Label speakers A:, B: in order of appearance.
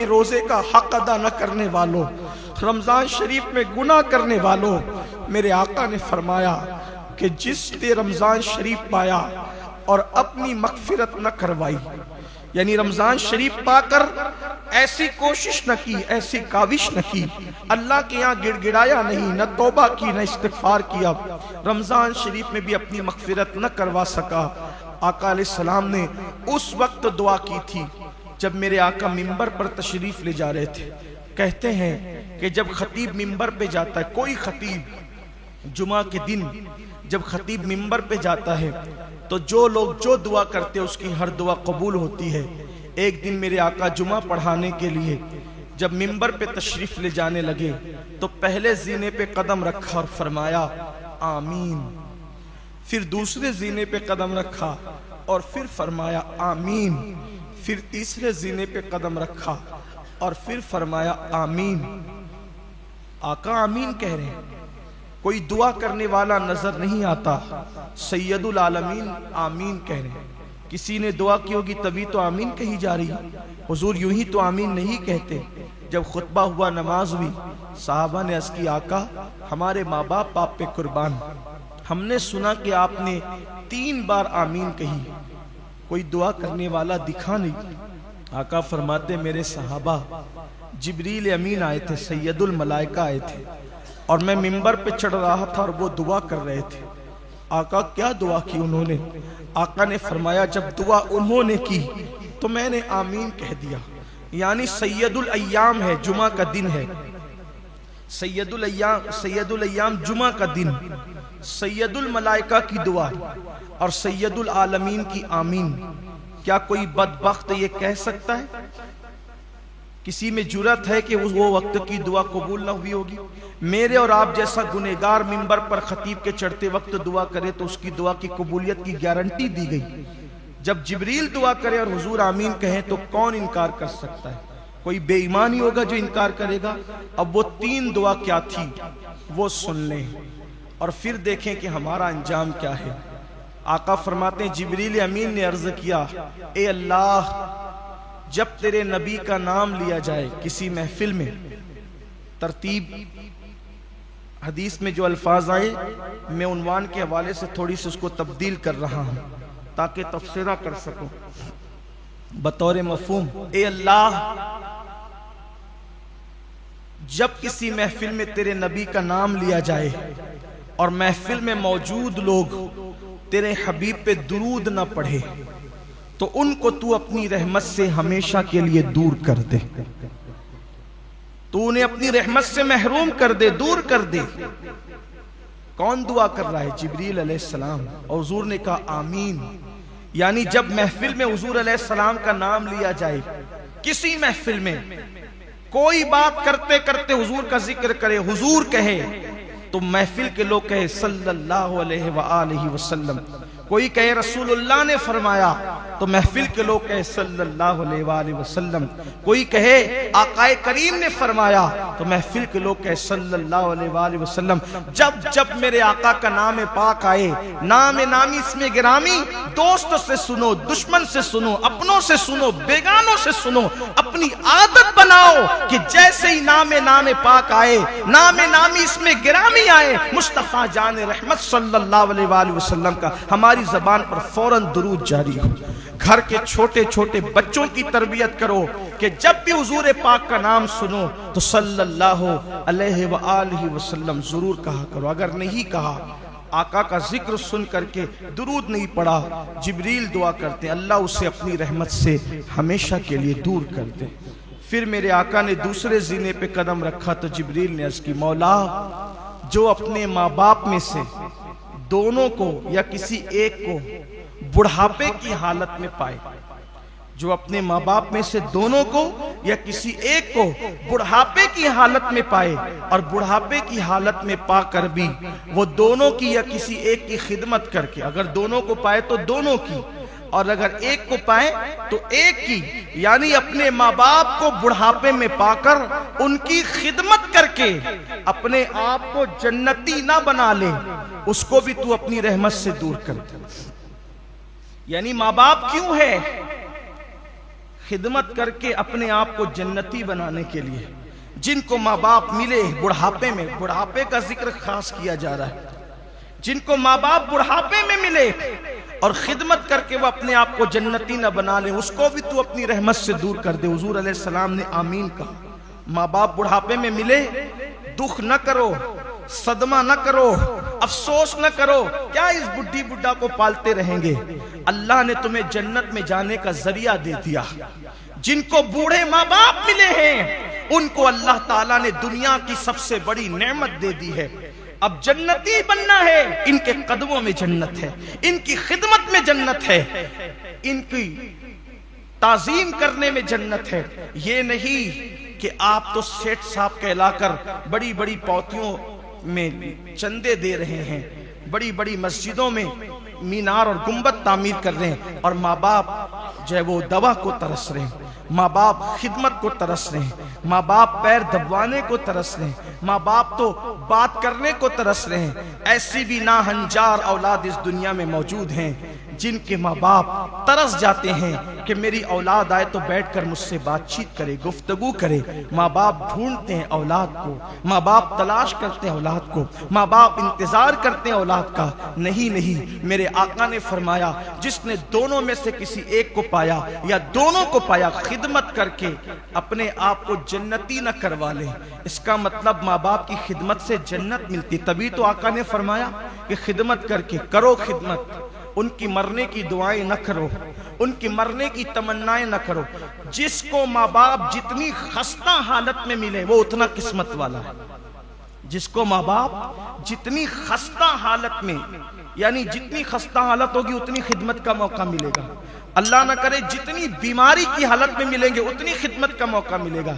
A: रोजे का हक अदा न करने वालों, रमजान शरीफ में गुनाह करने वालों, मेरे आका ने फरमाया कि जिसने रमजान शरीफ पाया और अपनी मगफिरत न करवाई, यानी रमजान शरीफ पाकर ऐसी कोशिश न की, ऐसी काविश न की, अल्लाह के यहाँ गिड़गिड़ाया नहीं, न तौबा की, न इस्तिगफार किया, रमजान शरीफ में भी अपनी मगफिरत न करवा सका। आका अलैहिस्सलाम ने उस वक्त दुआ की थी जब मेरे आका मिंबर पर तशरीफ ले जा रहे थे। कहते हैं कि जब खतीब मिंबर पे जाता है, कोई खतीब जुमा के दिन जब खतीब मिंबर पे जाता है तो जो लोग जो दुआ करते हैं उसकी हर दुआ कबूल होती है। एक दिन मेरे आका जुमा पढ़ाने के लिए जब मिंबर पे तशरीफ ले जाने लगे तो पहले जीने पे कदम रखा और फरमाया आमीन, फिर दूसरे जीने पे कदम रखा और फिर फरमाया आमीन, फिर तीसरे जीने पे कदम रखा और फिर फरमाया आमीन। आका आमीन कह रहे हैं, कोई दुआ करने वाला नजर नहीं आता, सैयदुल आलमीन आमीन कह रहे हैं। किसी ने दुआ की होगी तभी तो आमीन कही जा रही है, हुजूर यूं ही तो आमीन नहीं कहते। जब खुतबा हुआ, नमाज हुई, साहबा ने अर्ज़ की आका हमारे माँ बाप आप पे कुर्बान, हमने सुना कि आपने 3 बार आमीन कही, कोई दुआ करने वाला दिखा नहीं। आका फरमाते मेरे सहाबा जिब्रील अमीन आए थे, सैयदुल मलाइका आए थे और मैं मिंबर पे चढ़ रहा था और वो दुआ कर रहे थे। आका क्या दुआ की उन्होंने? आका ने फरमाया जब दुआ उन्होंने की तो मैंने आमीन कह दिया। यानी सैयदुल अय्याम है, जुमा का दिन है, सैयदुल अय्याम जुमा का दिन, सैयदुल मलाइका की दुआ और सैयदुल आलमीन की आमीन। क्या कोई बदबख्त ये कह सकता है? किसी में जुरत है कि वो वक्त की दुआ कबूल ना हुई होगी? मेरे और आप जैसा गुनहगार मिंबर पर खतीब के चढ़ते वक्त दुआ करे तो उसकी दुआ की कबूलियत की गारंटी दी गई। जब जिब्रील दुआ करे और हुजूर आमीन कहें तो कौन इनकार कर सकता है? कोई बेईमान ही होगा जो इनकार करेगा। अब वो 3 दुआ क्या थी वो सुन लें और फिर देखें कि हमारा अंजाम क्या है। आका फरमाते हैं जिब्रील अमीन ने अर्ज किया, ए अल्लाह जब तेरे नबी का नाम लिया जाए किसी महफिल में, तरतीब हदीस में जो अल्फाज आए मैं उन्वान के हवाले से थोड़ी सी उसको तब्दील कर रहा हूं ताकि तफसीरा कर सकूं बतौर मफहूम। ए अल्लाह जब किसी महफिल में तेरे नबी का नाम लिया जाए और महफिल में मौजूद लोग तेरे हबीब पे दुरूद ना पढ़े तो उनको तू अपनी रहमत से हमेशा के लिए दूर कर दे, तू उन्हें अपनी रहमत से महरूम कर दे, दूर कर दे। कौन दुआ कर रहा है? जिब्रील अलैहिस्सलाम। और हुजूर ने कहा आमीन। यानी जब महफिल में हुजूर अलैहिस्सलाम का नाम लिया जाए, किसी महफिल में कोई बात करते करते हुजूर का जिक्र करे, हुजूर कहे तो महफिल के लोग कहे सल्लल्लाहु अलैहि वसल्लम, कोई कहे रसूलुल्लाह ने फरमाया तो महफिल के लोग कहे सल्लल्लाहु अलैहि वसल्लम, कोई कहे आकाए करीम ने फरमाया तो महफिल के लोग कहे सल्लल्लाहु अलैहि वसल्लम। जब जब मेरे आका का नाम पाक आए, नाम नामी इसमें गिरामी, दोस्त से सुनो, दुश्मन से सुनो, अपनों से सुनो, बेगानों से सुनो, अपनी आदत बनाओ कि जैसे ही नाम पाक आए, नाम नामी इसमें गिरामी आए, मुस्तफा जान रहमत सल्लल्लाहु अलैहि वसल्लम का हमारी ज़बान पर फौरन दुरूद जारी हो। घर के छोटे छोटे बच्चों की तरबियत करो कि जब भी हुजूर पाक का नाम सुनो तो सल्लल्लाहु अलैहि वसल्लम जरूर कहा करो। अगर नहीं कहा, आका का जिक्र सुन करके दुरूद नहीं पढ़ा, जिब्रील दुआ करते अल्लाह उसे अपनी रहमत से हमेशा के लिए दूर कर दे। फिर मेरे आका ने दूसरे जीने पे कदम रखा तो जिब्रील ने अर्ज़ की मौला जो अपने माँ बाप में से दोनों को या किसी एक को बुढ़ापे की हालत में पाए, जो अपने माँ बाप में से दोनों को या किसी एक को बुढ़ापे की हालत में पाए और बुढ़ापे की हालत में पाकर भी वो दोनों की या किसी एक की खिदमत करके, अगर दोनों को पाए तो दोनों की और अगर एक को पाए तो एक की, यानी अपने माँ बाप को बुढ़ापे में पाकर उनकी खिदमत करके अपने आप को जन्नती ना बना ले, उसको भी तू अपनी रहमत से दूर कर दे। यानी माँ बाप क्यों है? खिदमत करके अपने आप को जन्नती बनाने के लिए। जिनको माँ बाप मिले बुढ़ापे में, बुढ़ापे का जिक्र खास किया जा रहा है, जिनको माँ बाप बुढ़ापे में मिले और खिदमत करके वो अपने आप को जन्नती न बना ले, उसको भी तू अपनी रहमत से दूर कर दे। हुजूर अलैहिस्सलाम ने आमीन कहा। माँ बाप बुढ़ापे में मिले, दुख न करो, सदमा न करो, अफसोस न करो, क्या इस बुढ़ी बुढ़ा को पालते रहेंगे। अल्लाह ने तुम्हें जन्नत में जाने का जरिया दे दिया। जिनको बूढ़े माँ बाप मिले हैं उनको अल्लाह ताला ने दुनिया की सबसे बड़ी नेमत दे दी है। अब जन्नती बनना है, इनके कदमों में जन्नत है, इनकी खिदमत में जन्नत है, इनकी ताजीम करने में जन्नत है। ये नहीं कि आप तो सेठ साहब कहलाकर बड़ी बड़ी पौतियों में चंदे दे रहे हैं, बड़ी बड़ी मस्जिदों में मीनार और गुंबद तामीर कर रहे हैं, और माँ बाप जो है वो दवा को तरस रहे हैं, माँ बाप खिदमत को तरस रहे हैं, माँ बाप पैर दबवाने को तरस रहे हैं, माँ बाप तो बात करने को तरस रहे हैं। ऐसी भी नाहंजार औलाद इस दुनिया में मौजूद हैं जिनके माँ बाप तरस जाते हैं कि मेरी औलाद आए तो बैठकर मुझसे बातचीत करे, गुफ्तगू करे। माँ बाप ढूंढते हैं औलाद को, माँ बाप तलाश करते हैं औलाद को, माँ बाप इंतजार करते हैं औलाद का। नहीं नहीं, मेरे आका ने फरमाया जिसने दोनों में से किसी एक को पाया या दोनों को पाया, खिदमत करके अपने आप को जन्नती न करवा ले। इसका मतलब माँ बाप की खिदमत से जन्नत मिलती। तभी तो आका ने फरमाया कि खिदमत करके करो खिदमत, उनकी मरने की दुआएं न करो, उनकी मरने की तमन्नाएं न करो। जिसको माँ बाप जितनी खस्ता हालत में मिले वो उतना किस्मत वाला है। जिसको माँ बाप जितनी खस्ता हालत में, यानी जितनी खस्ता हालत होगी उतनी खिदमत का मौका मिलेगा। अल्लाह ना करे जितनी बीमारी की हालत में मिलेंगे उतनी खिदमत का मौका मिलेगा।